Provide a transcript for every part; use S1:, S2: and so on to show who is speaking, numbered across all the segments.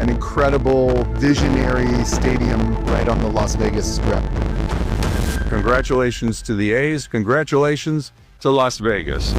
S1: an incredible visionary stadium right on the Las Vegas Strip.
S2: Congratulations to the A's. Congratulations to Las Vegas.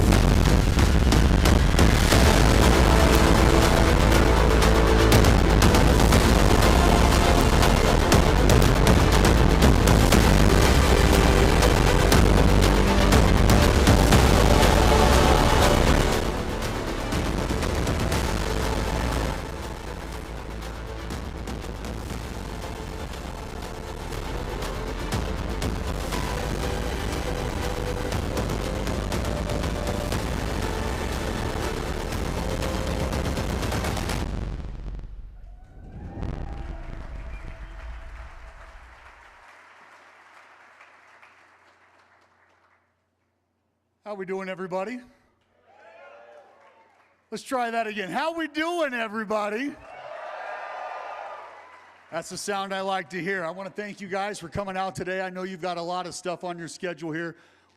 S3: How we doing, everybody? Let's try that again. How we doing, everybody? That's the sound I like to hear. I want to thank you guys for coming out today. I know you've got a lot of stuff on your schedule here.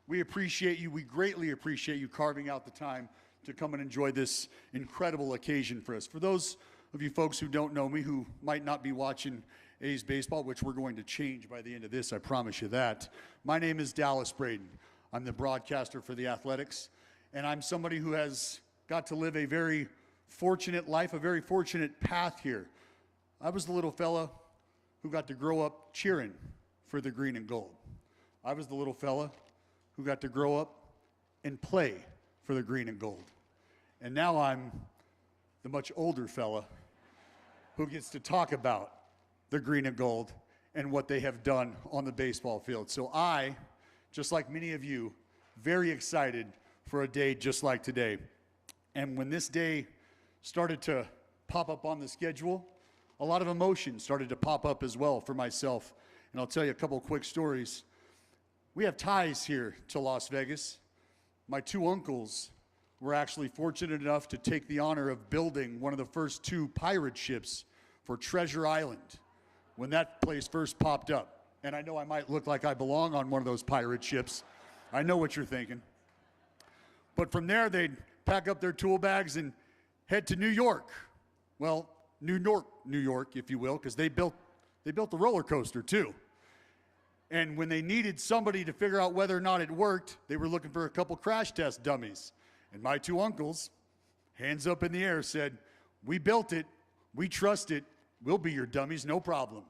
S3: We appreciate you. We greatly appreciate you carving out the time to come and enjoy this incredible occasion for us. For those of you folks who don't know me, who might not be watching A's baseball, which we're going to change by the end of this, I promise you that. My name is Dallas Braden. I'm the broadcaster for the Athletics, and I'm somebody who has got to live a very fortunate life, a very fortunate path here. I was the little fella who got to grow up cheering for the green and gold. I was the little fella who got to grow up and play for the green and gold. And now I'm the much older fella who gets to talk about the green and gold and what they have done on the baseball field. So I, just like many of you, very excited for a day just like today. And when this day started to pop up on the schedule, a lot of emotion started to pop up as well for myself. And I'll tell you a couple quick stories. We have ties here to Las Vegas. My two uncles were actually fortunate enough to take the honor of building one of the first two pirate ships for Treasure Island when that place first popped up. And I know I might look like I belong on one of those pirate ships. I know what you're thinking. But from there, they'd pack up their tool bags and head to New York. Well, New York, if you will, because they built the roller coaster too. And when they needed somebody to figure out whether or not it worked, they were looking for a couple crash test dummies. And my two uncles, hands up in the air, said, "We built it, we trust it, we'll be your dummies, no problem."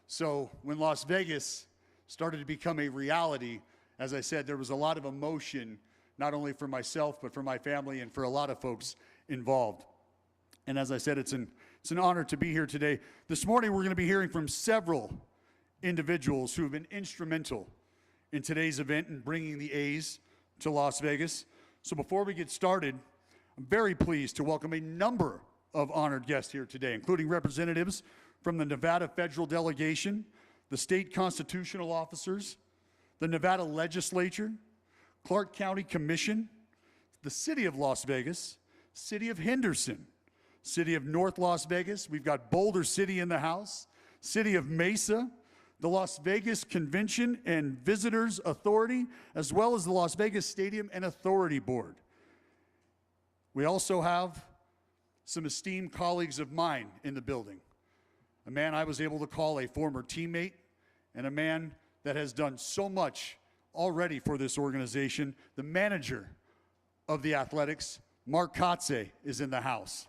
S3: So when Las Vegas started to become a reality, as I said, there was a lot of emotion, not only for myself, but for my family and for a lot of folks involved. And as I said, it's an honor to be here today. This morning, we're going to be hearing from several individuals who have been instrumental in today's event and bringing the A's to Las Vegas. So before we get started, I'm very pleased to welcome a number of honored guests here today, including representatives from the Nevada Federal Delegation, the state constitutional officers, the Nevada Legislature, Clark County Commission, the City of Las Vegas, City of Henderson, City of North Las Vegas. We've got Boulder City in the house, City of Mesa, the Las Vegas Convention and Visitors Authority, as well as the Las Vegas Stadium and Authority Board. We also have some esteemed colleagues of mine in the building. A man I was able to call a former teammate, and a man that has done so much already for this organization. The manager of the Athletics, Mark Kotze, is in the house.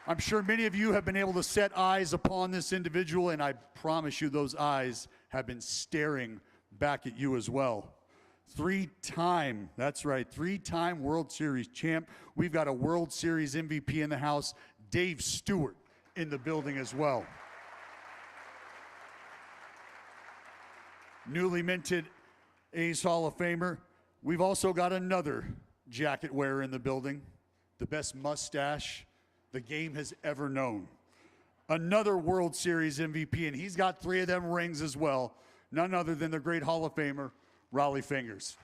S3: I'm sure many of you have been able to set eyes upon this individual, and I promise you those eyes have been staring back at you as well. Three-time World Series champ. We've got a World Series MVP in the house, Dave Stewart, in the building as well. Newly minted A's Hall of Famer. We've also got another jacket wearer in the building, the best mustache the game has ever known. Another World Series MVP, and he's got 3 of them rings as well. None other than the great Hall of Famer, Rollie Fingers.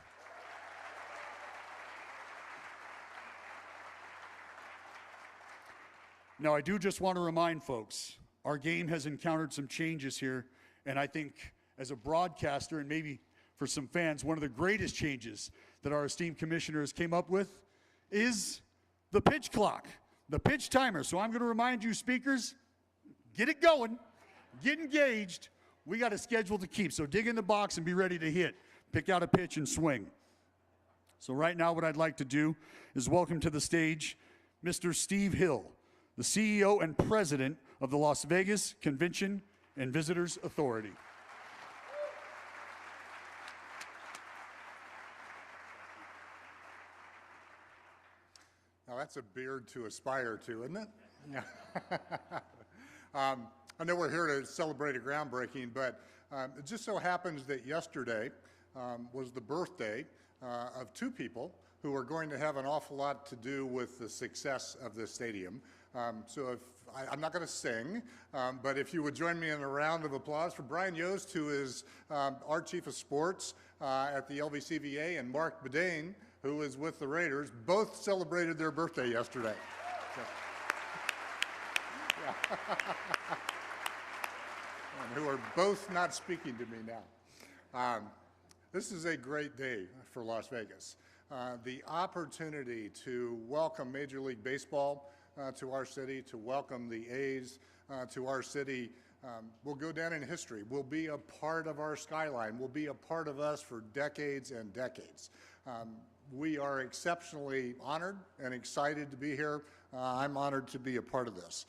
S3: Now, I do just want to remind folks, our game has encountered some changes here, and I think as a broadcaster and maybe for some fans, one of the greatest changes that our esteemed commissioners came up with is the pitch clock, the pitch timer. So I'm going to remind you, speakers, get it going, get engaged. We got a schedule to keep, so dig in the box and be ready to hit. Pick out a pitch and swing. So right now what I'd like to do is welcome to the stage Mr. Steve Hill, the CEO and President of the Las Vegas Convention and Visitors Authority.
S4: Now that's a beard to aspire to, isn't it? Yeah. I know we're here to celebrate a groundbreaking, but it just so happens that yesterday was the birthday of two people who are going to have an awful lot to do with the success of this stadium. So I'm not going to sing, but if you would join me in a round of applause for Brian Yost, who is our Chief of Sports at the LVCVA, and Mark Bedane, who is with the Raiders. Both celebrated their birthday yesterday. So, yeah. And who are both not speaking to me now. This is a great day for Las Vegas. The opportunity to welcome Major League Baseball to our city, to welcome the A's to our city, will go down in history, will be a part of our skyline, will be a part of us for decades and decades. We are exceptionally honored and excited to be here. I'm honored to be a part of this.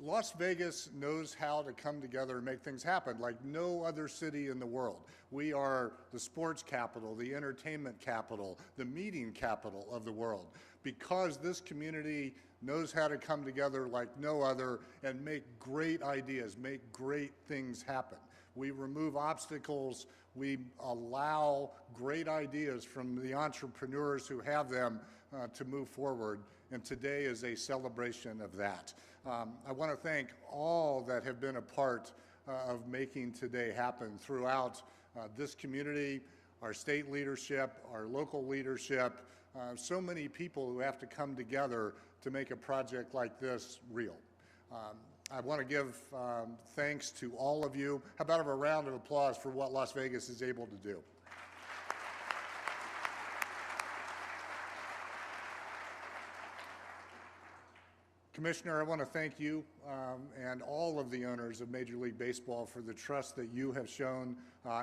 S4: Las Vegas knows how to come together and make things happen like no other city in the world. We are the sports capital, the entertainment capital, the meeting capital of the world, because this community knows how to come together like no other and make great ideas, make great things happen. We remove obstacles. We allow great ideas from the entrepreneurs who have them to move forward, and today is a celebration of that. I want to thank all that have been a part of making today happen throughout this community, our state leadership, our local leadership, so many people who have to come together to make a project like this real. I want to give thanks to all of you. How about a round of applause for what Las Vegas is able to do? Commissioner, I want to thank you and all of the owners of Major League Baseball for the trust that you have shown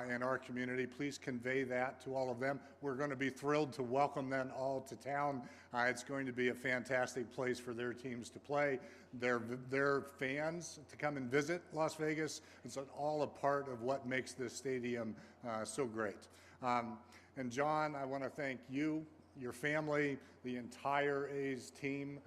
S4: in our community. Please convey that to all of them. We're going to be thrilled to welcome them all to town. It's going to be a fantastic place for their teams to play, their fans to come and visit Las Vegas. It's all a part of what makes this stadium so great. And John, I want to thank you, your family, the entire A's team,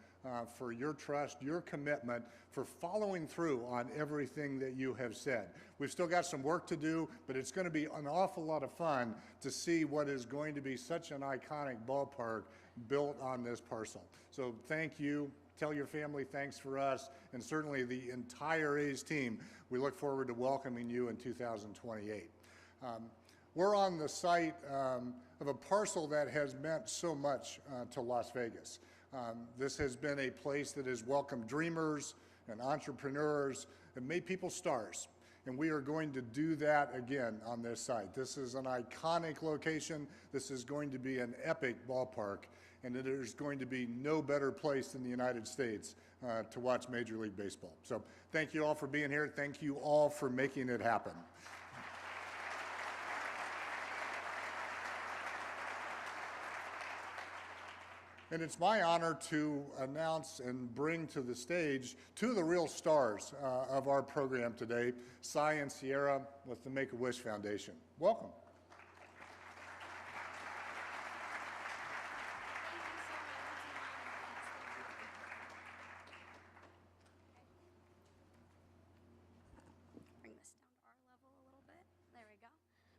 S4: for your trust, your commitment, for following through on everything that you have said. We've still got some work to do, but it's going to be an awful lot of fun to see what is going to be such an iconic ballpark built on this parcel. So thank you. Tell your family thanks for us, and certainly the entire A's team. We look forward to welcoming you in 2028. We're on the site of a parcel that has meant so much to Las Vegas. This has been a place that has welcomed dreamers and entrepreneurs and made people stars. And we are going to do that again on this site. This is an iconic location. This is going to be an epic ballpark. And there's going to be no better place in the United States to watch Major League Baseball. So thank you all for being here. Thank you all for making it happen. And it's my honor to announce and bring to the stage two of the real stars of our program today, Cy and Sierra with the Make-A-Wish Foundation. Welcome.
S5: Bring this down to our level a little bit. There we go.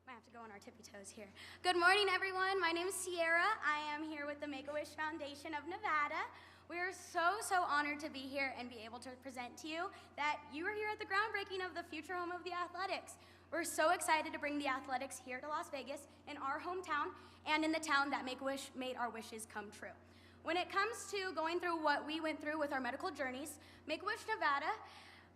S5: Might have to go on our tippy toes here. Good morning, everyone. My name is Sierra. I am here with the Make-A-Wish Foundation of Nevada. We are so honored to be here and be able to present to you that you are here at the groundbreaking of the future home of the Athletics. We're so excited to bring the Athletics here to Las Vegas, in our hometown, and in the town that Make-A-Wish made our wishes come true. When it comes to going through what we went through with our medical journeys, Make-A-Wish Nevada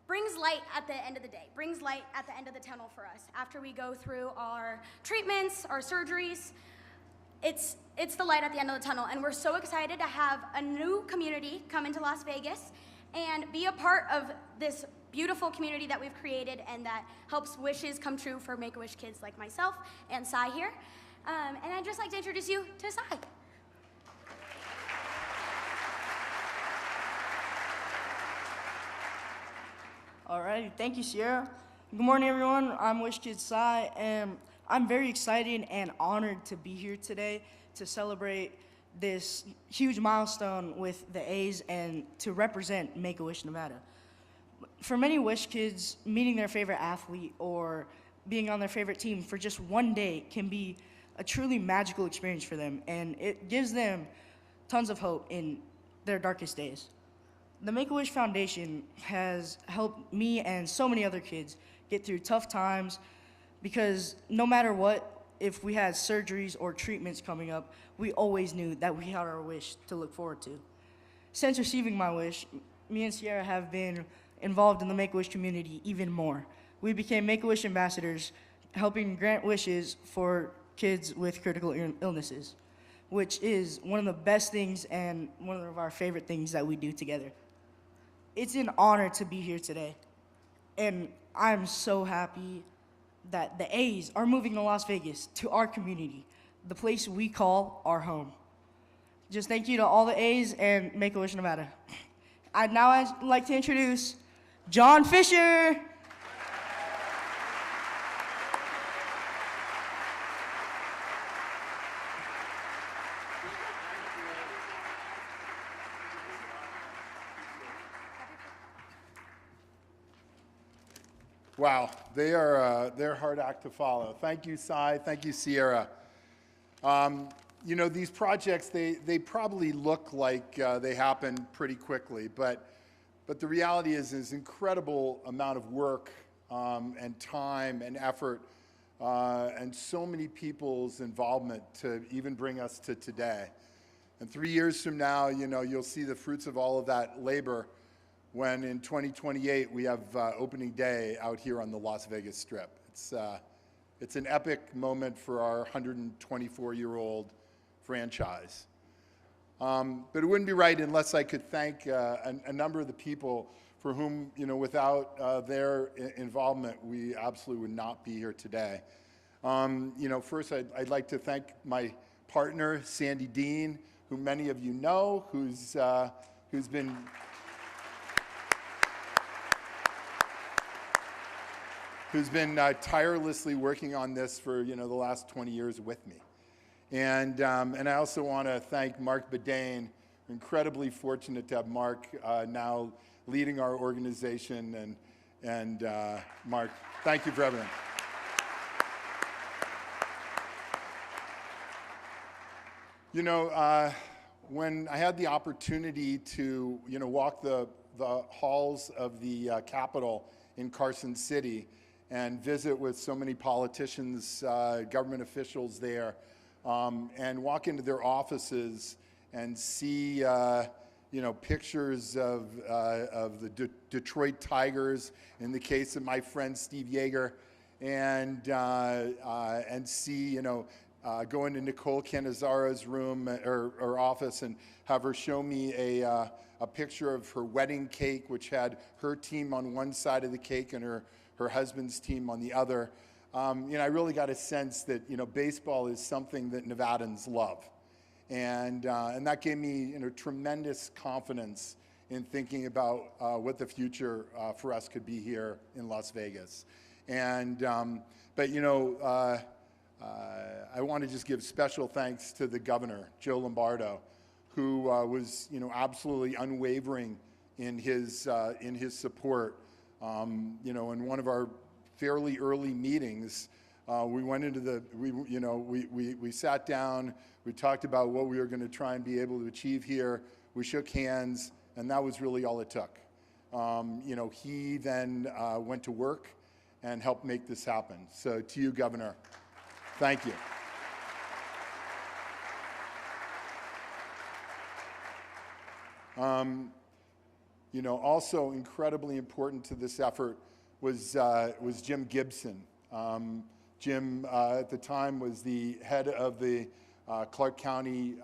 S5: brings light at the end of the day, brings light at the end of the tunnel for us. After we go through our treatments, our surgeries, it's the light at the end of the tunnel, and we're so excited to have a new community come into Las Vegas and be a part of this beautiful community that we've created and that helps wishes come true for Make-A-Wish kids like myself and Sai here. And I'd just like to introduce you to Sai.
S6: All right, thank you, Sierra. Good morning, everyone. I'm Wish Kid Sai, and I'm very excited and honored to be here today to celebrate this huge milestone with the A's and to represent Make-A-Wish Nevada. For many Wish kids, meeting their favorite athlete or being on their favorite team for just one day can be a truly magical experience for them, and it gives them tons of hope in their darkest days. The Make-A-Wish Foundation has helped me and so many other kids get through tough times because no matter what, if we had surgeries or treatments coming up, we always knew that we had our wish to look forward to. Since receiving my wish, me and Sierra have been involved in the Make-A-Wish community even more. We became Make-A-Wish ambassadors, helping grant wishes for kids with critical illnesses, which is one of the best things and one of our favorite things that we do together. It's an honor to be here today, and I'm so happy that the A's are moving to Las Vegas, to our community, the place we call our home. Just thank you to all the A's and Make-A-Wish Nevada. I'd like to introduce John Fisher.
S1: Wow, they're a hard act to follow. Thank you, Sai. Thank you, Sierra. You know, these projects, they probably look like they happen pretty quickly, but the reality is there's incredible amount of work and time and effort and so many people's involvement to even bring us to today. And 3 years from now, you know, you'll see the fruits of all of that labor when in 2028 we have opening day out here on the Las Vegas Strip. It's an epic moment for our 124-year-old franchise. But it wouldn't be right unless I could thank a number of the people for whom, you know, without their involvement, we absolutely would not be here today. You know, first I'd like to thank my partner, Sandy Dean, who many of you know, who's been tirelessly working on this for, you know, the last 20 years with me. And I also want to thank Mark Bedane. Incredibly fortunate to have Mark now leading our organization. And Mark, thank you for everything. You know, when I had the opportunity to, you know, walk the halls of the Capitol in Carson City and visit with so many politicians, government officials there, and walk into their offices and see, you know, pictures of the Detroit Tigers, in the case of my friend Steve Joerger, and see, you know, go into Nicole Canizzaro's room or office and have her show me a picture of her wedding cake, which had her team on one side of the cake and her husband's team on the other. You know, I really got a sense that, you know, baseball is something that Nevadans love. And that gave me, you know, tremendous confidence in thinking about what the future for us could be here in Las Vegas. And, but, you know, I want to just give special thanks to the governor, Joe Lombardo, who was, you know, absolutely unwavering in his support. You know, in one of our fairly early meetings, we went into we sat down, we talked about what we were going to try and be able to achieve here. We shook hands, and that was really all it took. You know, he then went to work and helped make this happen. So to you, Governor, thank you. You know, also incredibly important to this effort was Jim Gibson. Jim, at the time, was the head of the Clark County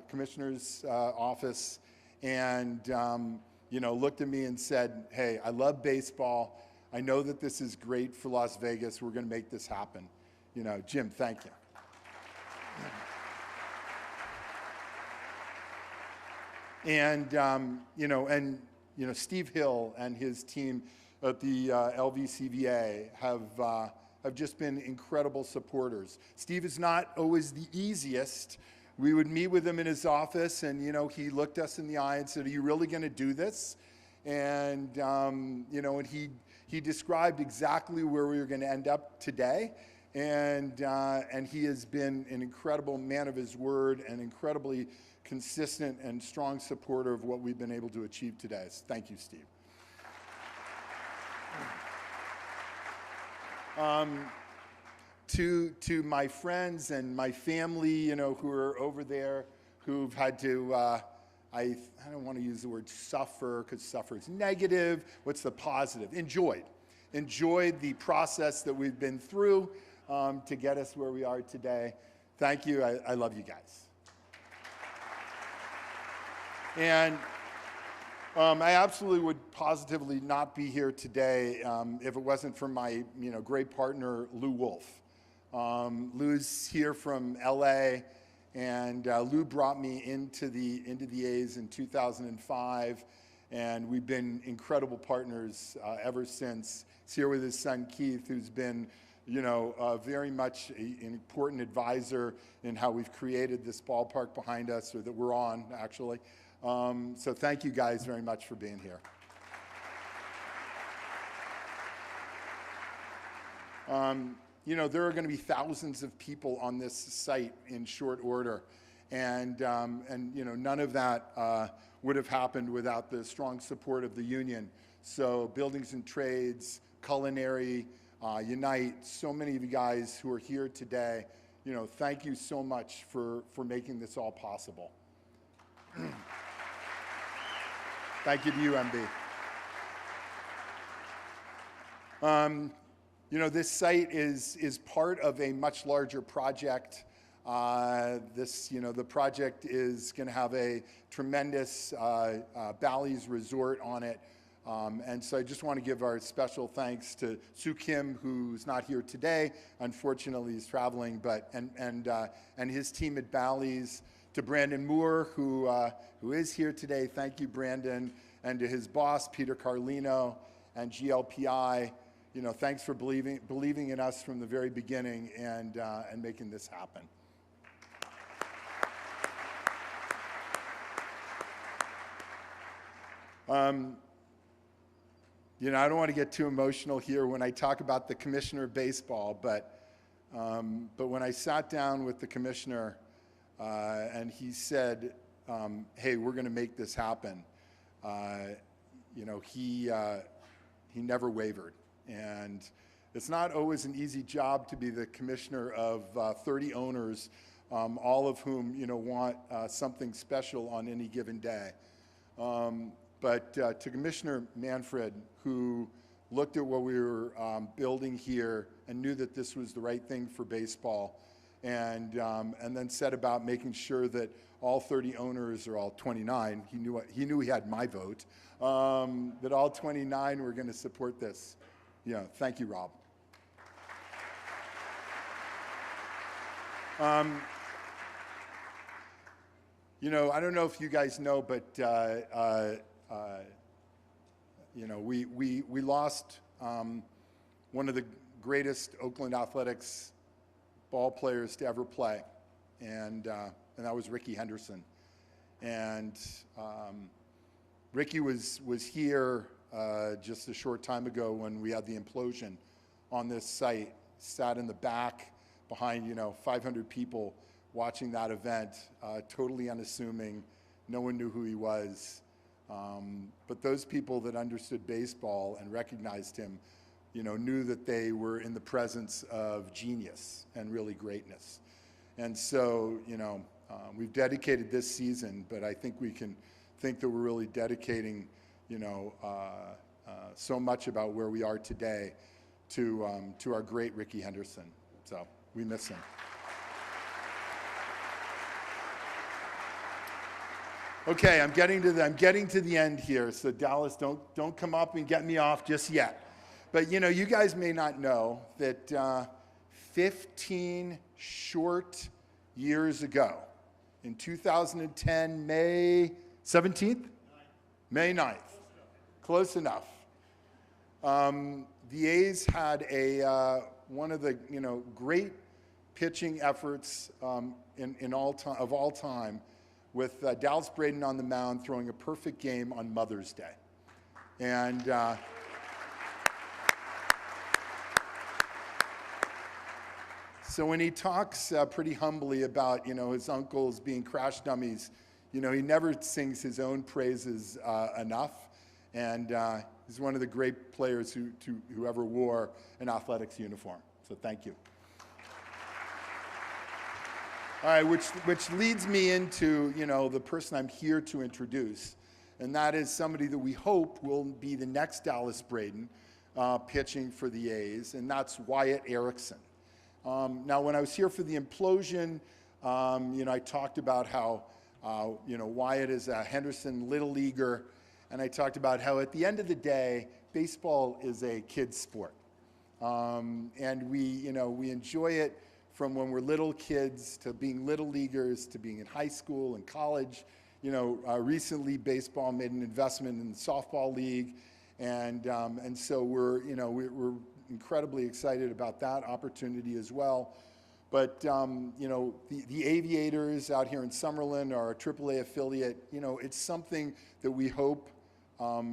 S1: Commissioner's Office, and looked at me and said, "Hey, I love baseball. I know that this is great for Las Vegas. We're going to make this happen." Jim, thank you. And Steve Hill and his team at the LVCVA have just been incredible supporters. Steve is not always the easiest. We would meet with him in his office, and he looked us in the eye and said, "Are you really going to do this?" And and he described exactly where we were going to end up today. And he has been an incredible man of his word and incredibly consistent and strong supporter of what we've been able to achieve today. So thank you, Steve. To my friends and my family, who are over there, who've had to, I don't want to use the word suffer, because suffer is negative. What's the positive? Enjoyed the process that we've been through to get us where we are today. Thank you. I love you guys. And I absolutely would positively not be here today if it wasn't for my great partner, Lou Wolf. Lou's here from LA, and Lou brought me into the A's in 2005, and we've been incredible partners ever since. He's here with his son Keith, who's been very much an important advisor in how we've created this ballpark behind us, or that we're on, actually. So thank you guys very much for being here. There are going to be thousands of people on this site in short order, and none of that would have happened without the strong support of the union. So Buildings and Trades, Culinary, Unite, so many of you guys who are here today, thank you so much for making this all possible. Thank you to you, MB. This site is part of a much larger project. The project is going to have a tremendous Bally's resort on it. And so I just want to give our special thanks to Soo Kim, who's not here today. Unfortunately, he's traveling, and his team at Bally's, to Brandon Moore, who is here today. Thank you, Brandon. And to his boss, Peter Carlino, and GLPI. Thanks for believing in us from the very beginning and making this happen. I don't want to get too emotional here when I talk about the commissioner of baseball, but when I sat down with the commissioner and he said, "Hey, we're going to make this happen," he never wavered. And it's not always an easy job to be the commissioner of 30 owners, all of whom want something special on any given day. But to Commissioner Manfred, who looked at what we were building here and knew that this was the right thing for baseball, and then set about making sure that all 30 owners, or all 29, he knew he had my vote, that all 29 were going to support this. Thank you, Rob. I don't know if you guys know, but we lost one of the greatest Oakland Athletics ball players to ever play, and that was Rickey Henderson. And Rickey was here just a short time ago when we had the implosion on this site. Sat in the back behind 500 people watching that event, totally unassuming. No one knew who he was. But those people that understood baseball and recognized him, knew that they were in the presence of genius and really greatness. And so, we've dedicated this season, but I think we can think that we're really dedicating, so much about where we are today to our great Rickey Henderson. So we miss him. Okay, I'm getting to the end here. So Dallas, don't come up and get me off just yet. But you know, you guys may not know that 15 short years ago, in 2010, May 17th, May 9th, close enough. The A's had one of the great pitching efforts of all time, with Dallas Braden on the mound throwing a perfect game on Mother's Day. And so when he talks pretty humbly about his uncles being crash dummies, he never sings his own praises enough. And he's one of the great players who ever wore an athletics uniform. So thank you. All right, which leads me into, the person I'm here to introduce, and that is somebody that we hope will be the next Dallas Braden pitching for the A's, and that's Wyatt Erickson. Now, when I was here for the implosion, I talked about how, Wyatt is a Henderson Little Leaguer, and I talked about how at the end of the day, baseball is a kid's sport, and we enjoy it. From when we're little kids to being little leaguers to being in high school and college. Recently baseball made an investment in the softball league, and so we're incredibly excited about that opportunity as well. But the Aviators out here in Summerlin are a AAA affiliate. It's something that we hope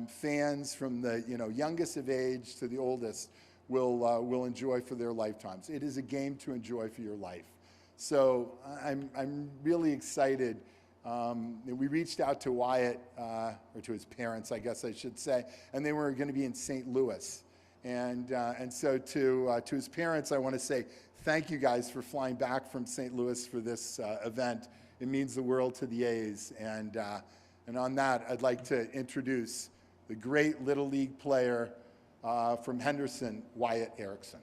S1: fans from the youngest of age to the oldest will enjoy for their lifetimes. It is a game to enjoy for your life. So I'm really excited. We reached out to Wyatt, or to his parents, I guess I should say, and they were going to be in St. Louis. And so to his parents, I want to say thank you guys for flying back from St. Louis for this event. It means the world to the A's. And on that, I'd like to introduce the great Little League player from Henderson, Wyatt Erickson.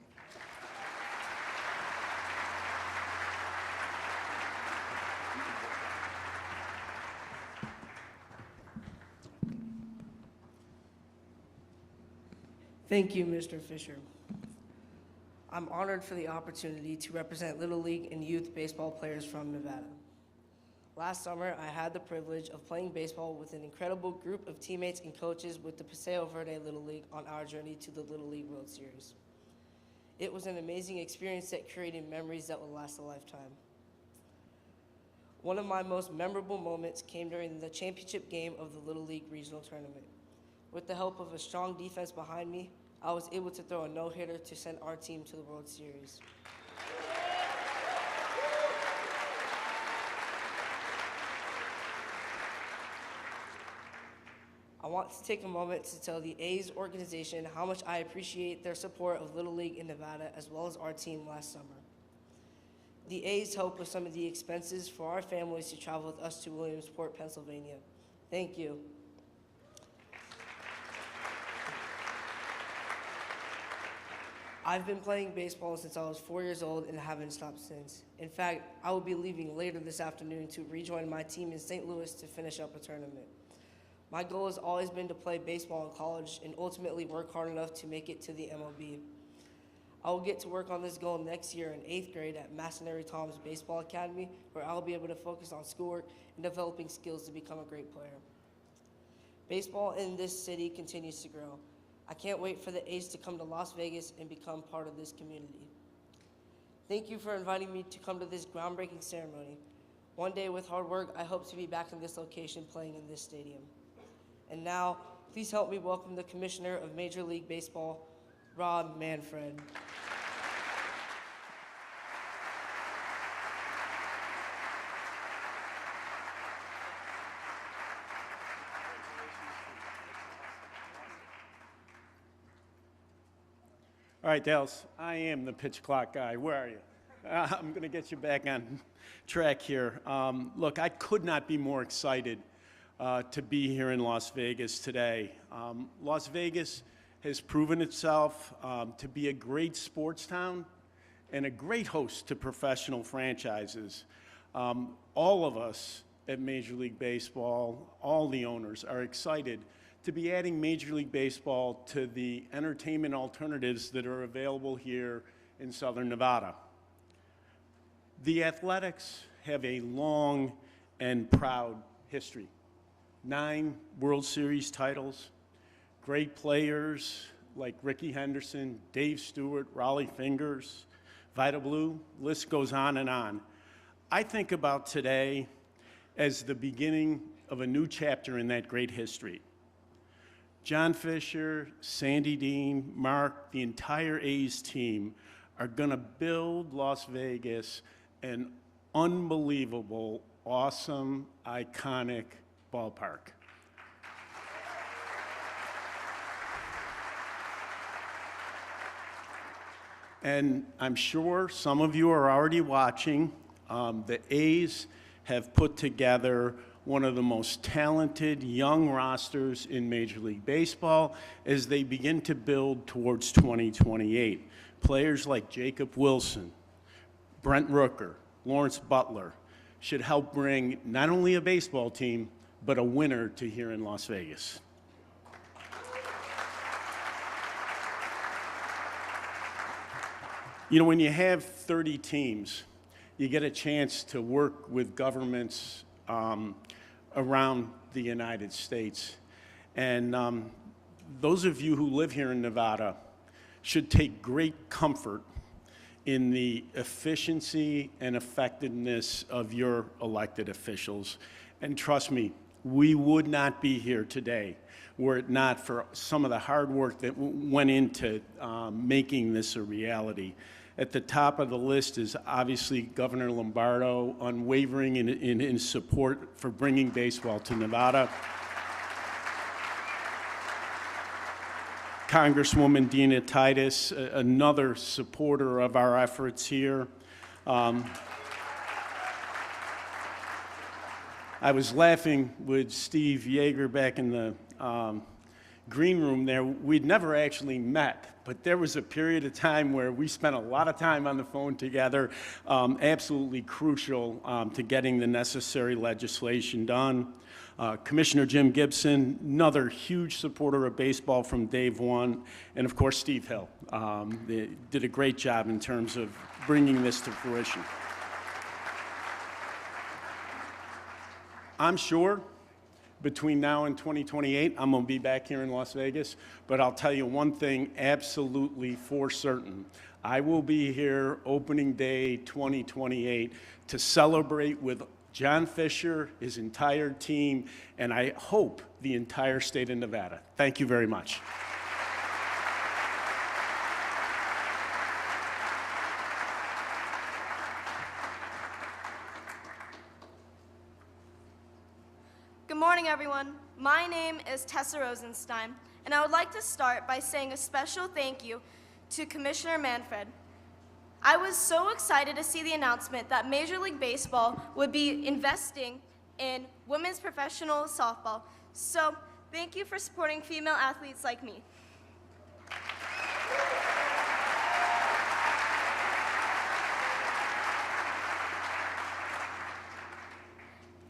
S6: Thank you, Mr. Fisher. I'm honored for the opportunity to represent Little League and youth baseball players from Nevada. Last summer, I had the privilege of playing baseball with an incredible group of teammates and coaches with the Paseo Verde Little League on our journey to the Little League World Series. It was an amazing experience that created memories that will last a lifetime. One of my most memorable moments came during the championship game of the Little League Regional Tournament. With the help of a strong defense behind me, I was able to throw a no-hitter to send our team to the World Series. I want to take a moment to tell the A's organization how much I appreciate their support of Little League in Nevada as well as our team last summer. The A's helped with some of the expenses for our families to travel with us to Williamsport, Pennsylvania. Thank you. I've been playing baseball since I was 4 years old and haven't stopped since. In fact, I will be leaving later this afternoon to rejoin my team in St. Louis to finish up a tournament. My goal has always been to play baseball in college and ultimately work hard enough to make it to the MLB. I will get to work on this goal next year in 8th grade at Masonary Tom's Baseball Academy, where I will be able to focus on schoolwork and developing skills to become a great player. Baseball in this city continues to grow. I can't wait for the A's to come to Las Vegas and become part of this community. Thank you for inviting me to come to this groundbreaking ceremony. One day with hard work, I hope to be back in this location playing in this stadium. And now, please help me welcome the Commissioner of Major League Baseball, Rob Manfred.
S7: All right, Dallas, I am the pitch clock guy. Where are you? I'm going to get you back on track here. Look, I could not be more excited to be here in Las Vegas today. Las Vegas has proven itself to be a great sports town and a great host to professional franchises. All of us at Major League Baseball, all the owners, are excited to be adding Major League Baseball to the entertainment alternatives that are available here in Southern Nevada. The Athletics have a long and proud history. 9 World Series titles, great players like Rickey Henderson, Dave Stewart, Raleigh Fingers, Vida Blue, list goes on and on. I think about today as the beginning of a new chapter in that great history. John Fisher, Sandy Dean, Mark, the entire A's team are gonna build Las Vegas an unbelievable, awesome, iconic ballpark. And I'm sure some of you are already watching. The A's have put together one of the most talented young rosters in Major League Baseball as they begin to build towards 2028. Players like Jacob Wilson, Brent Rooker, Lawrence Butler should help bring not only a baseball team, but a winner to here in Las Vegas. You know, when you have 30 teams, you get a chance to work with governments around the United States. And those of you who live here in Nevada should take great comfort in the efficiency and effectiveness of your elected officials. And trust me, we would not be here today were it not for some of the hard work that went into making this a reality. At the top of the list is obviously Governor Lombardo, unwavering in his support for bringing baseball to Nevada. Congresswoman Dina Titus, another supporter of our efforts here. I was laughing with Steve Joerger back in the green room there. We'd never actually met, but there was a period of time where we spent a lot of time on the phone together, absolutely crucial to getting the necessary legislation done. Commissioner Jim Gibson, another huge supporter of baseball from day one, and of course Steve Hill. They did a great job in terms of bringing this to fruition. I'm sure between now and 2028, I'm gonna be back here in Las Vegas, but I'll tell you one thing absolutely for certain. I will be here opening day 2028 to celebrate with John Fisher, his entire team, and I hope the entire state of Nevada. Thank you very much.
S8: Good morning, everyone. My name is Tessa Rosenstein, and I would like to start by saying a special thank you to Commissioner Manfred. I was so excited to see the announcement that Major League Baseball would be investing in women's professional softball. So thank you for supporting female athletes like me.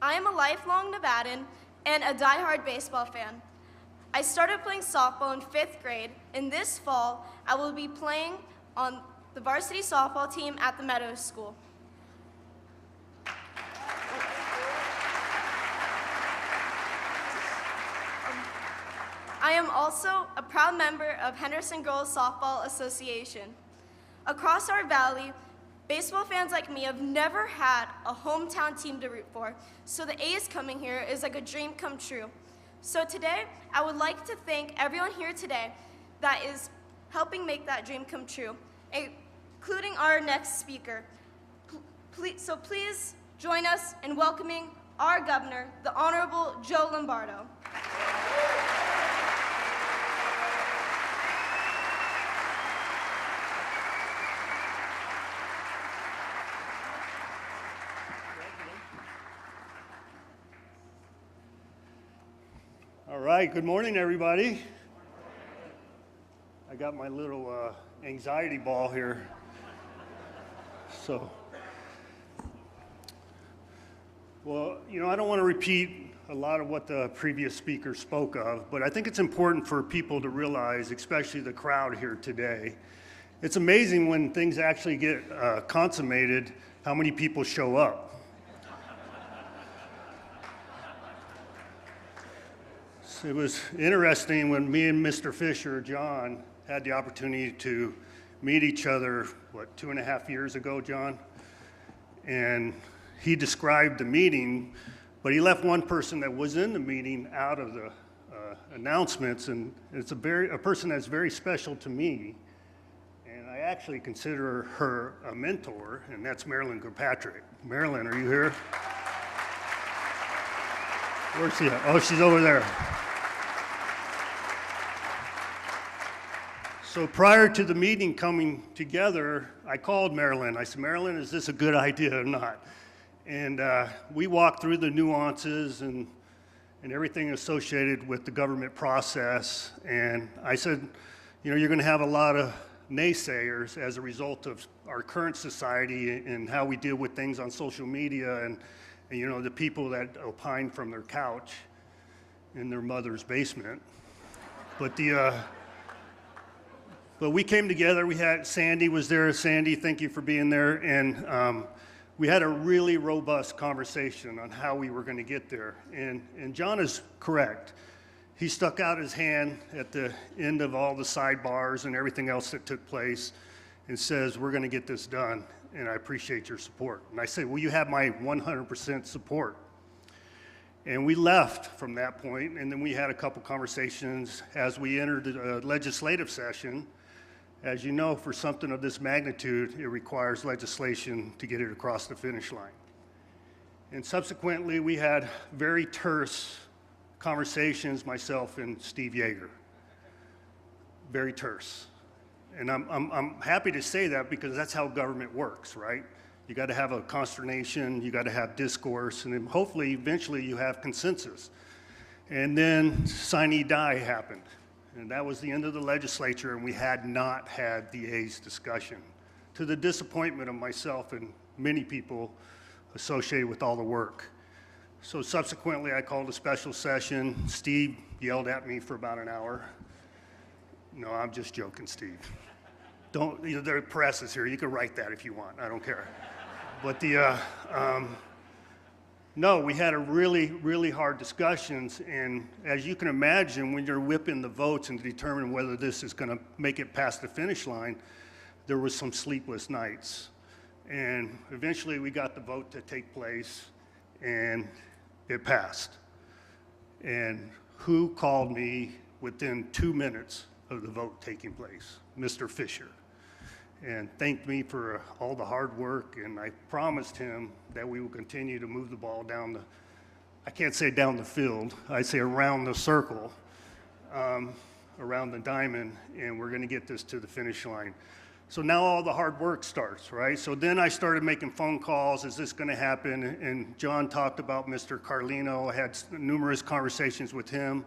S8: I am a lifelong Nevadan and a diehard baseball fan. I started playing softball in 5th grade, and this fall I will be playing on the varsity softball team at the Meadows School. I am also a proud member of Henderson Girls Softball Association. Across our valley, baseball fans like me have never had a hometown team to root for, so the A's coming here is like a dream come true. So today, I would like to thank everyone here today that is helping make that dream come true, including our next speaker. So please join us in welcoming our governor, the Honorable Joe Lombardo.
S9: All right, good morning, everybody. I got my little anxiety ball here. So, Well, I don't want to repeat a lot of what the previous speaker spoke of, but I think it's important for people to realize, especially the crowd here today, it's amazing when things actually get consummated, how many people show up. So it was interesting when me and Mr. Fisher, John, had the opportunity to meet each other, 2.5 years ago, John? And he described the meeting, but he left one person that was in the meeting out of the announcements, and it's a person that's very special to me, and I actually consider her a mentor, and that's Marilyn Kirkpatrick. Marilyn, are you here? Where's she at? Oh, she's over there. So prior to the meeting coming together, I called Marilyn. I said, Marilyn, is this a good idea or not? And we walked through the nuances and everything associated with the government process. And I said, you're going to have a lot of naysayers as a result of our current society and how we deal with things on social media and the people that opine from their couch in their mother's basement. But we came together. We had Sandy was there. Sandy, thank you for being there. And we had a really robust conversation on how we were going to get there. And John is correct. He stuck out his hand at the end of all the sidebars and everything else that took place and says, we're going to get this done, and I appreciate your support. And I said, well, you have my 100% support. And we left from that point, and then we had a couple conversations as we entered the legislative session. As you know, for something of this magnitude, it requires legislation to get it across the finish line. And subsequently, we had very terse conversations, myself and Steve Joerger. Very terse. And I'm happy to say that because that's how government works, right? You got to have a consternation, you got to have discourse, and then hopefully, eventually, you have consensus. And then sine die happened. And that was the end of the legislature, and we had not had the A's discussion, to the disappointment of myself and many people associated with all the work. So subsequently, I called a special session. Steve yelled at me for about an hour. No, I'm just joking, Steve. Don't, the press is here. You can write that if you want. I don't care. But no, we had a really hard discussions, and as you can imagine, when you're whipping the votes and determining whether this is going to make it past the finish line, there was some sleepless nights. And eventually we got the vote to take place, and it passed. And who called me within 2 minutes of the vote taking place? Mr. Fisher. And thanked me for all the hard work, and I promised him that we will continue to move the ball down I can't say down the field, I say around the circle, around the diamond, and we're gonna get this to the finish line. So now all the hard work starts, right? So then I started making phone calls, is this gonna happen? And John talked about Mr. Carlino. I had numerous conversations with him.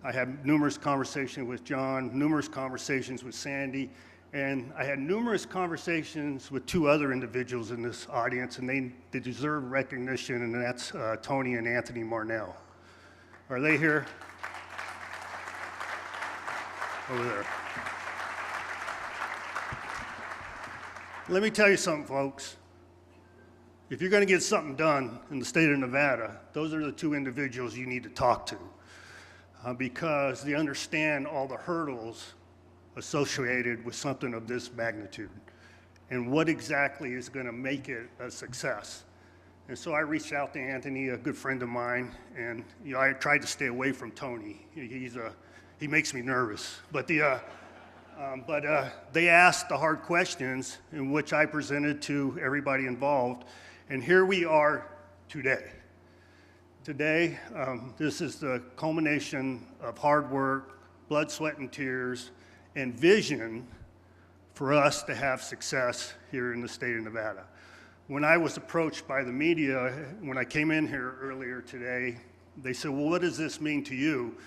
S9: I had numerous conversations with John, numerous conversations with Sandy. And I had numerous conversations with two other individuals in this audience, and they deserve recognition, and that's Tony and Anthony Marnell. Are they here? Over there. Let me tell you something, folks. If you're going to get something done in the state of Nevada, those are the two individuals you need to talk to because they understand all the hurdles associated with something of this magnitude and what exactly is going to make it a success. And so I reached out to Anthony, a good friend of mine, and I tried to stay away from Tony. He makes me nervous. But they asked the hard questions in which I presented to everybody involved, and here we are today. Today, this is the culmination of hard work, blood, sweat, and tears, and vision for us to have success here in the state of Nevada. When I was approached by the media, when I came in here earlier today, they said, well, what does this mean to you?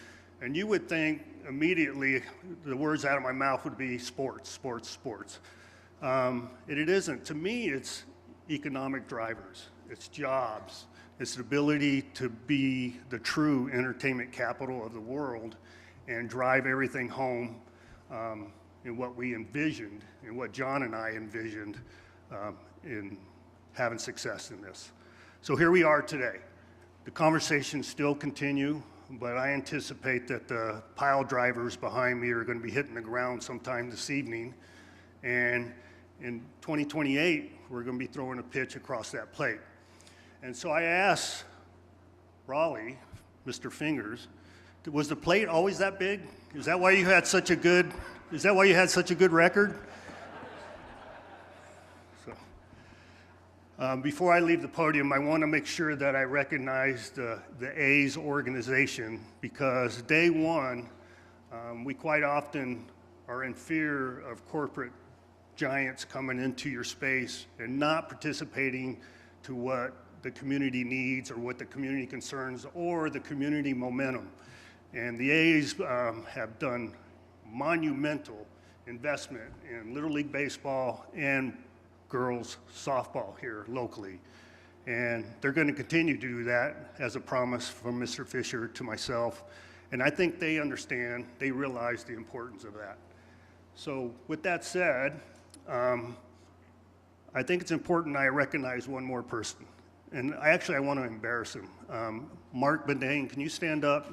S9: And you would think immediately the words out of my mouth would be sports, sports, sports. It isn't. To me, it's economic drivers. It's jobs. its ability to be the true entertainment capital of the world and drive everything home in what we envisioned and what John and I envisioned in having success in this. So here we are today. The conversations still continue, but I anticipate that the pile drivers behind me are going to be hitting the ground sometime this evening. And in 2028, we're going to be throwing a pitch across that plate. And so I asked Raleigh, Mr. Fingers, was the plate always that big? Is that why you had such a good record? So, before I leave the podium, I want to make sure that I recognize the A's organization, because day one, we quite often are in fear of corporate giants coming into your space and not participating to what the community needs or what the community concerns or the community momentum. And the A's have done monumental investment in Little League Baseball and girls softball here locally. And they're going to continue to do that as a promise from Mr. Fisher to myself. And I think they understand, they realize the importance of that. So with that said, I think it's important I recognize one more person. And I want to embarrass him. Mark Bedane, can you stand up?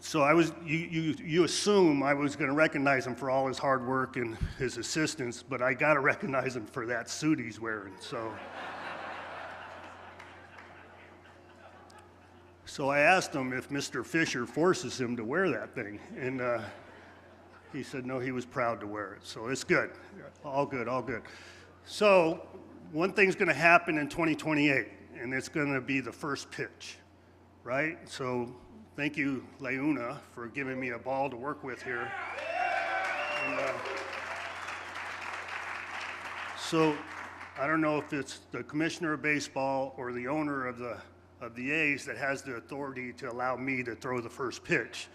S9: So you assume I was going to recognize him for all his hard work and his assistance, but I got to recognize him for that suit he's wearing. So I asked him if Mr. Fisher forces him to wear that thing, and he said no, he was proud to wear it. So it's good, all good, all good. So one thing's going to happen in 2028, and it's going to be the first pitch, right? So thank you, Leuna, for giving me a ball to work with here. And, so I don't know if it's the commissioner of baseball or the owner of the A's that has the authority to allow me to throw the first pitch,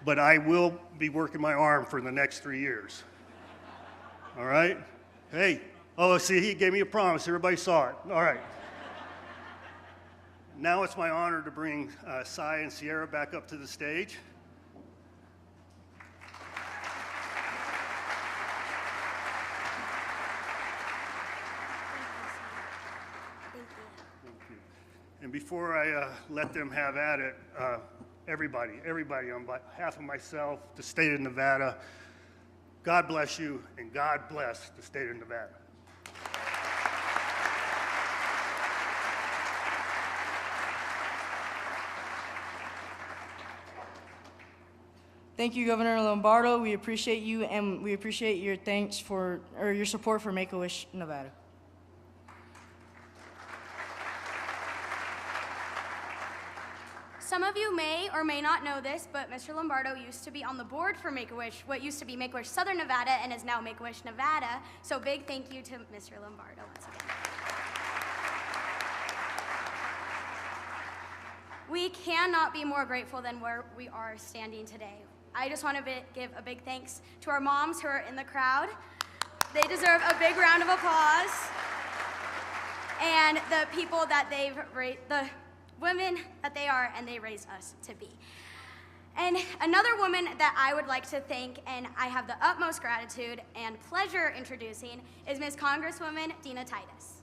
S9: but I will be working my arm for the next 3 years. All right? Hey, oh, see, he gave me a promise. Everybody saw it. All right. Now it's my honor to bring Cy and Sierra back up to the stage. Thank you. And before I let them have at it, everybody on behalf of myself, the state of Nevada, God bless you and God bless the state of Nevada.
S6: Thank you, Governor Lombardo. We appreciate you, and we appreciate your your support for Make-A-Wish Nevada.
S5: Some of you may or may not know this, but Mr. Lombardo used to be on the board for Make-A-Wish, what used to be Make-A-Wish Southern Nevada and is now Make-A-Wish Nevada. So big thank you to Mr. Lombardo once again. We cannot be more grateful than where we are standing today. I just want to give a big thanks to our moms who are in the crowd. They deserve a big round of applause. And the people that they've raised, the women that they are and they raised us to be. And another woman that I would like to thank, and I have the utmost gratitude and pleasure introducing, is Ms. Congresswoman Dina Titus.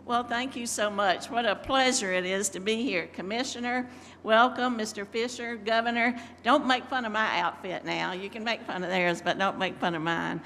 S10: Well, thank you so much. What a pleasure it is to be here. Commissioner, welcome. Mr. Fisher, Governor, don't make fun of my outfit now. You can make fun of theirs, but don't make fun of mine.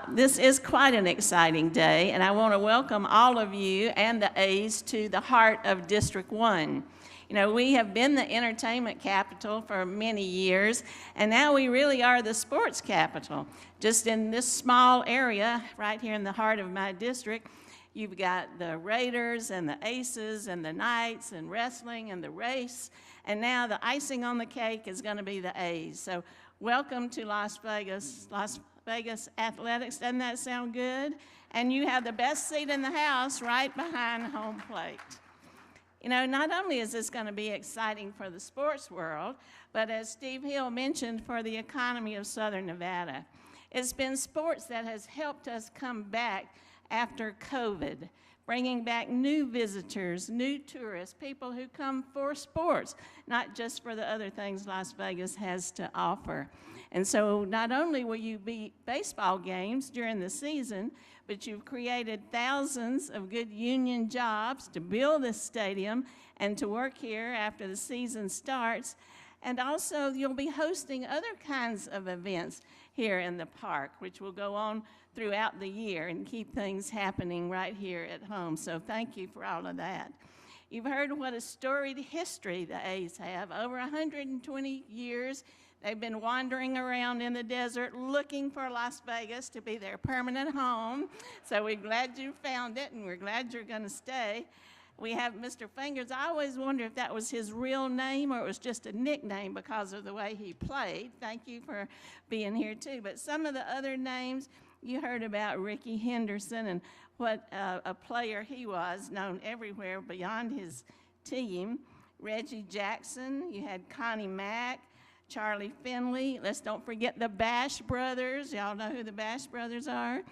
S10: This is quite an exciting day, and I want to welcome all of you and the A's to the heart of District 1. You know, we have been the entertainment capital for many years, and now we really are the sports capital. Just in this small area right here in the heart of my district, you've got the Raiders and the Aces and the Knights and wrestling and the race. And now the icing on the cake is going to be the A's. So welcome to Las Vegas, Las Vegas Athletics. Doesn't that sound good? And you have the best seat in the house right behind home plate. You know, not only is this going to be exciting for the sports world, but as Steve Hill mentioned, for the economy of Southern Nevada. It's been sports that has helped us come back after COVID, bringing back new visitors, new tourists, people who come for sports, not just for the other things Las Vegas has to offer. And so not only will you be baseball games during the season, but you've created thousands of good union jobs to build this stadium and to work here after the season starts. And also you'll be hosting other kinds of events here in the park, which will go on throughout the year and keep things happening right here at home. So thank you for all of that. You've heard what a storied history the A's have. Over 120 years, they've been wandering around in the desert looking for Las Vegas to be their permanent home. So we're glad you found it, and we're glad you're going to stay. We have Mr. Fingers. I always wonder if that was his real name or it was just a nickname because of the way he played. Thank you for being here, too. But some of the other names, you heard about Ricky Henderson and what a player he was, known everywhere beyond his team. Reggie Jackson, you had Connie Mack, Charlie Finley. Let's don't forget the Bash Brothers. Y'all know who the Bash Brothers are.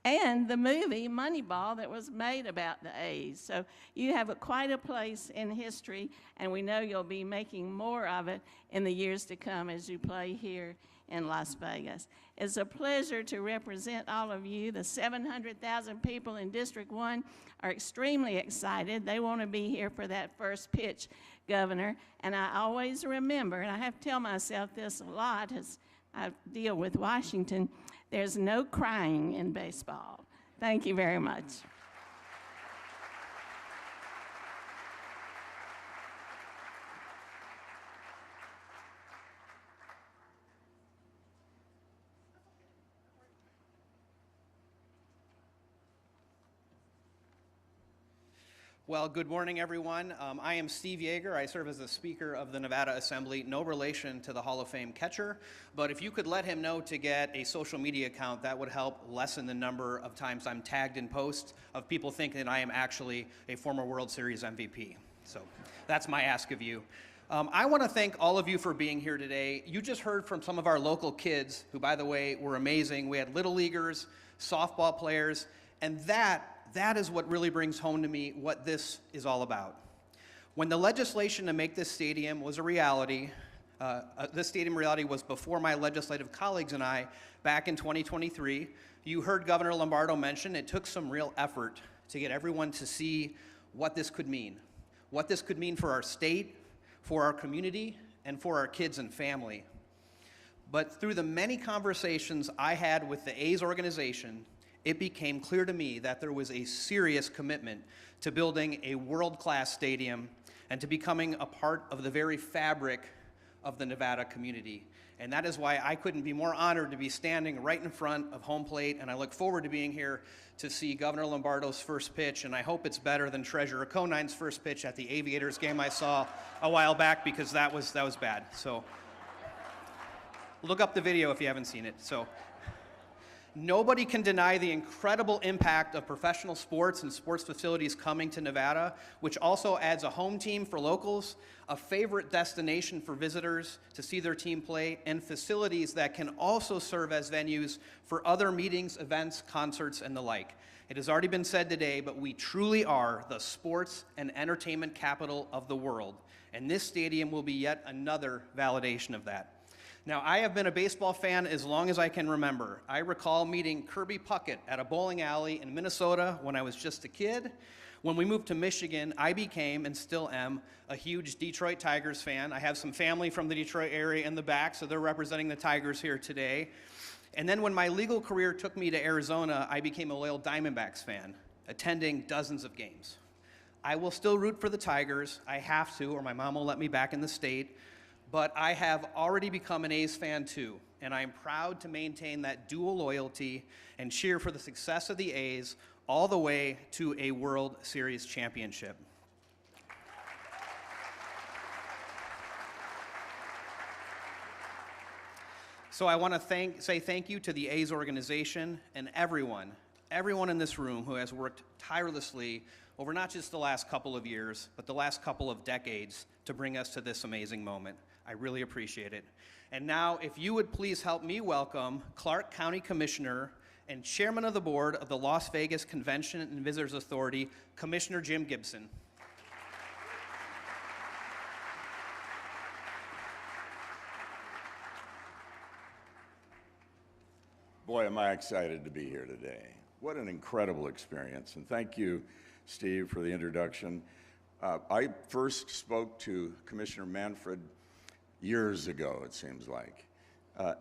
S10: And the movie Moneyball that was made about the A's. So you have quite a place in history, and we know you'll be making more of it in the years to come as you play here in Las Vegas. It's a pleasure to represent all of you. The 700,000 people in District 1 are extremely excited. They want to be here for that first pitch, Governor. And I always remember, and I have to tell myself this a lot as I deal with Washington, there's no crying in baseball. Thank you very much.
S11: Well, good morning, everyone. I am Steve Joerger. I serve as the Speaker of the Nevada Assembly. No relation to the Hall of Fame catcher, but if you could let him know to get a social media account, that would help lessen the number of times I'm tagged in posts of people thinking that I am actually a former World Series MVP. So that's my ask of you. I want to thank all of you for being here today. You just heard from some of our local kids, who, by the way, were amazing. We had Little Leaguers, softball players, and that is what really brings home to me what this is all about. When the legislation to make this stadium was a reality, this stadium reality was before my legislative colleagues and I back in 2023. You heard Governor Lombardo mention it took some real effort to get everyone to see what this could mean for our state, for our community, and for our kids and family. But through the many conversations I had with the A's organization, it became clear to me that there was a serious commitment to building a world-class stadium and to becoming a part of the very fabric of the Nevada community. And that is why I couldn't be more honored to be standing right in front of home plate, and I look forward to being here to see Governor Lombardo's first pitch, and I hope it's better than Treasurer Conine's first pitch at the Aviators game I saw a while back, because that was bad. So look up the video if you haven't seen it. So nobody can deny the incredible impact of professional sports and sports facilities coming to Nevada, which also adds a home team for locals, a favorite destination for visitors to see their team play, and facilities that can also serve as venues for other meetings, events, concerts, and the like. It has already been said today, but we truly are the sports and entertainment capital of the world, and this stadium will be yet another validation of that. Now, I have been a baseball fan as long as I can remember. I recall meeting Kirby Puckett at a bowling alley in Minnesota when I was just a kid. When we moved to Michigan, I became, and still am, a huge Detroit Tigers fan. I have some family from the Detroit area in the back, so they're representing the Tigers here today. And then when my legal career took me to Arizona, I became a loyal Diamondbacks fan, attending dozens of games. I will still root for the Tigers. I have to, or my mom will let me back in the state. But I have already become an A's fan too, and I'm proud to maintain that dual loyalty and cheer for the success of the A's all the way to a World Series championship. So I want to say thank you to the A's organization and everyone in this room who has worked tirelessly over not just the last couple of years, but the last couple of decades to bring us to this amazing moment. I really appreciate it. And now, if you would please help me welcome Clark County Commissioner and Chairman of the Board of the Las Vegas Convention and Visitors Authority, Commissioner Jim Gibson.
S12: Boy, am I excited to be here today. What an incredible experience. And thank you, Steve, for the introduction. I first spoke to Commissioner Manfred years ago, it seems like.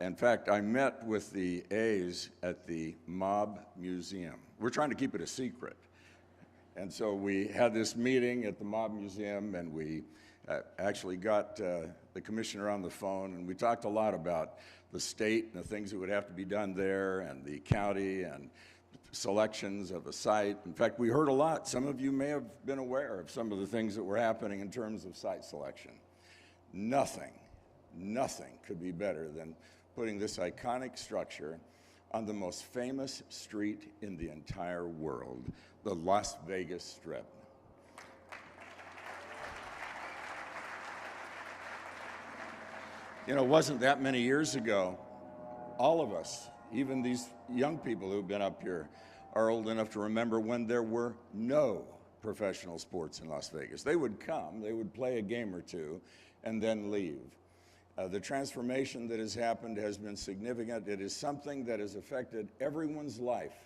S12: In fact, I met with the A's at the Mob Museum. We're trying to keep it a secret. And so we had this meeting at the Mob Museum, and we actually got the commissioner on the phone, and we talked a lot about the state and the things that would have to be done there, and the county, and selections of a site. In fact, we heard a lot. Some of you may have been aware of some of the things that were happening in terms of site selection. Nothing could be better than putting this iconic structure on the most famous street in the entire world, the Las Vegas Strip. You know, it wasn't that many years ago, all of us, even these young people who've been up here, are old enough to remember when there were no professional sports in Las Vegas. They would come, they would play a game or two, and then leave. The transformation that has happened has been significant. It is something that has affected everyone's life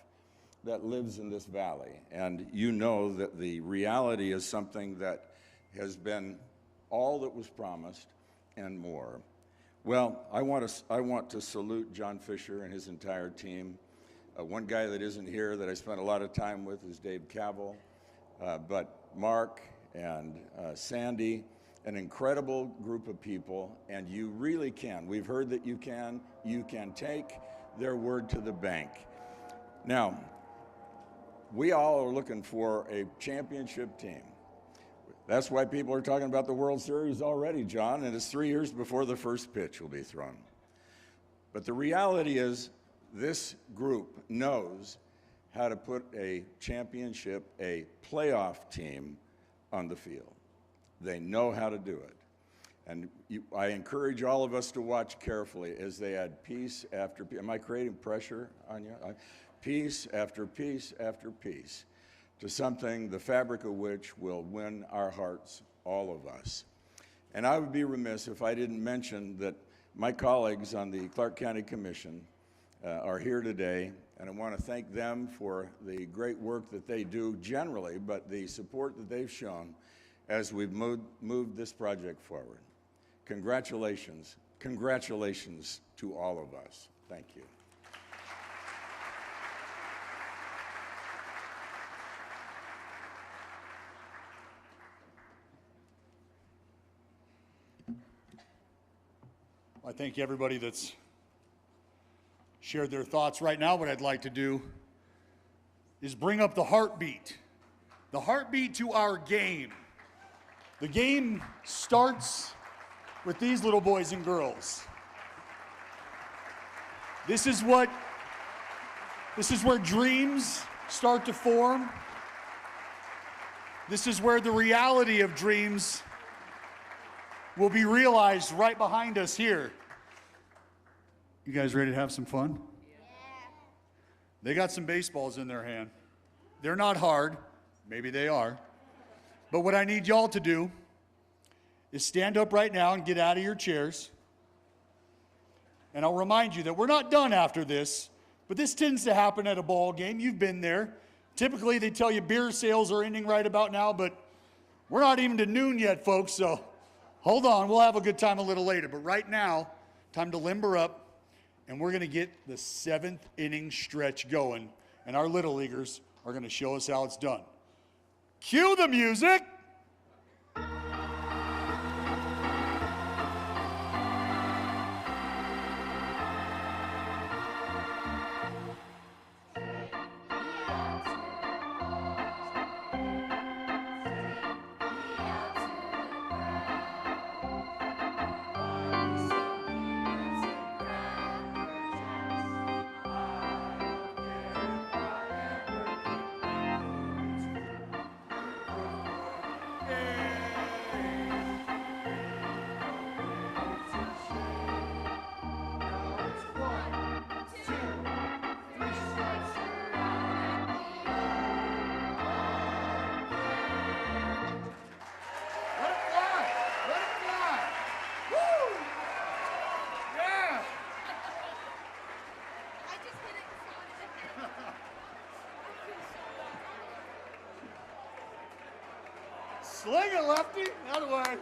S12: that lives in this valley. And you know that the reality is something that has been all that was promised and more. Well, I want to salute John Fisher and his entire team. One guy that isn't here that I spent a lot of time with is Dave Cavell, but Mark and Sandy, an incredible group of people, and you really can. We've heard that you can take their word to the bank. Now, we all are looking for a championship team. That's why people are talking about the World Series already, John, and it's 3 years before the first pitch will be thrown. But the reality is this group knows how to put a championship, a playoff team on the field. They know how to do it. And I encourage all of us to watch carefully as they add piece after piece. Am I creating pressure on you? Piece after piece after piece to something, the fabric of which will win our hearts, all of us. And I would be remiss if I didn't mention that my colleagues on the Clark County Commission are here today, and I want to thank them for the great work that they do generally, but the support that they've shown as we've moved this project forward. Congratulations to all of us. Thank you.
S3: I thank everybody that's shared their thoughts. Right now, what I'd like to do is bring up the heartbeat to our game. The game starts with these little boys and girls. This is where dreams start to form. This is where the reality of dreams will be realized right behind us here. You guys ready to have some fun? Yeah. They got some baseballs in their hand. They're not hard. Maybe they are. But what I need y'all to do is stand up right now and get out of your chairs. And I'll remind you that we're not done after this, but this tends to happen at a ball game. You've been there. Typically, they tell you beer sales are ending right about now, but we're not even to noon yet, folks, so hold on. We'll have a good time a little later. But right now, time to limber up, and we're going to get the 7th inning stretch going, and our Little Leaguers are going to show us how it's done. Cue the music. Sling it, Lefty. That way.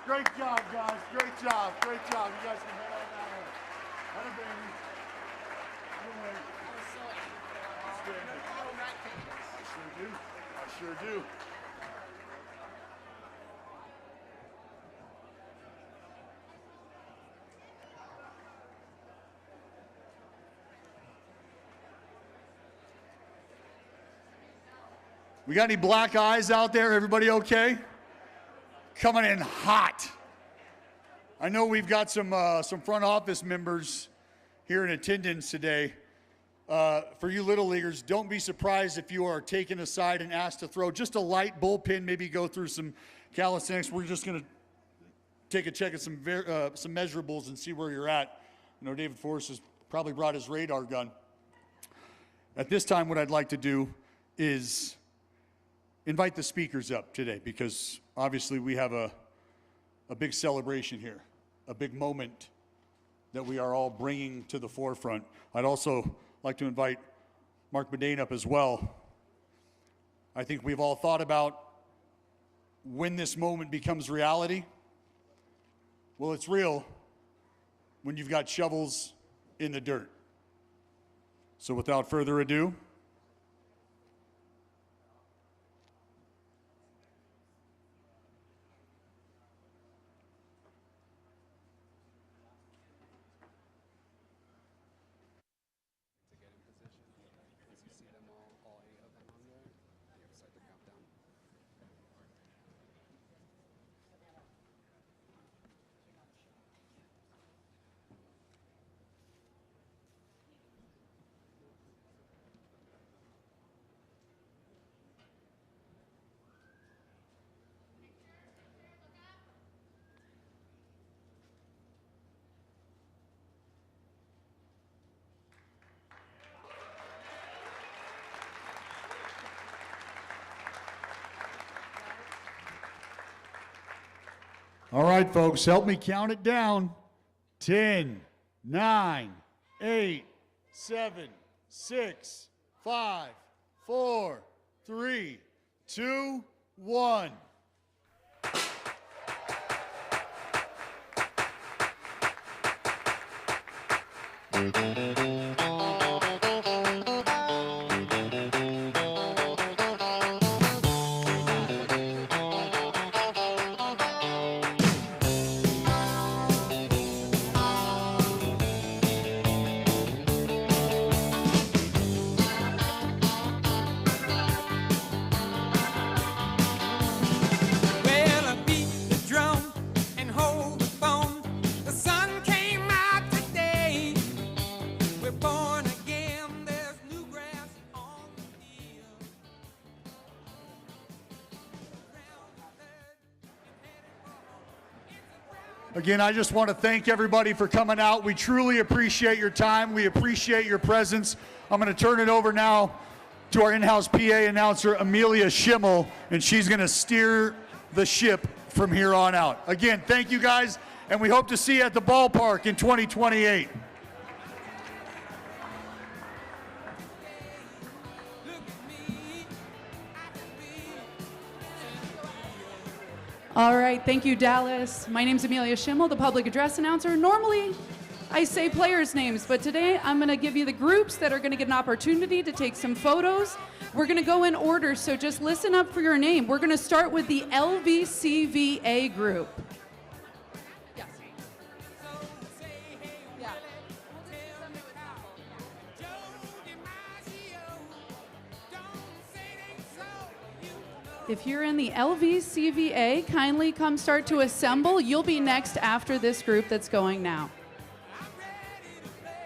S3: Great job, guys. Great job. Great job. You guys can head on that way. That a baby. Good way. I sure do. We got any black eyes out there? Everybody okay? Coming in hot. I know we've got some front office members here in attendance today. For you little leaguers, don't be surprised if you are taken aside and asked to throw just a light bullpen, maybe go through some calisthenics. We're just going to take a check at some measurables and see where you're at. I know David Forrest has probably brought his radar gun. At this time, what I'd like to do is invite the speakers up today, because obviously we have a big celebration here, a big moment that we are all bringing to the forefront. I'd also like to invite Mark Bedane up as well. I think we've all thought about when this moment becomes reality. Well, it's real when you've got shovels in the dirt. So without further ado, all right, folks, help me count it down. 10, 9, 8, 7, 6, 5, 4, 3, 2, 1. Again, I just want to thank everybody for coming out. We truly appreciate your time. We appreciate your presence. I'm going to turn it over now to our in-house PA announcer, Amelia Schimmel, and she's going to steer the ship from here on out. Again, thank you guys, and we hope to see you at the ballpark in 2028.
S13: All right, thank you, Dallas. My name's Amelia Schimmel, the public address announcer. Normally, I say players' names, but today I'm going to give you the groups that are going to get an opportunity to take some photos. We're going to go in order, so just listen up for your name. We're going to start with the LVCVA group. Yes. Yeah. If you're in the LVCVA, kindly come start to assemble. You'll be next after this group that's going now.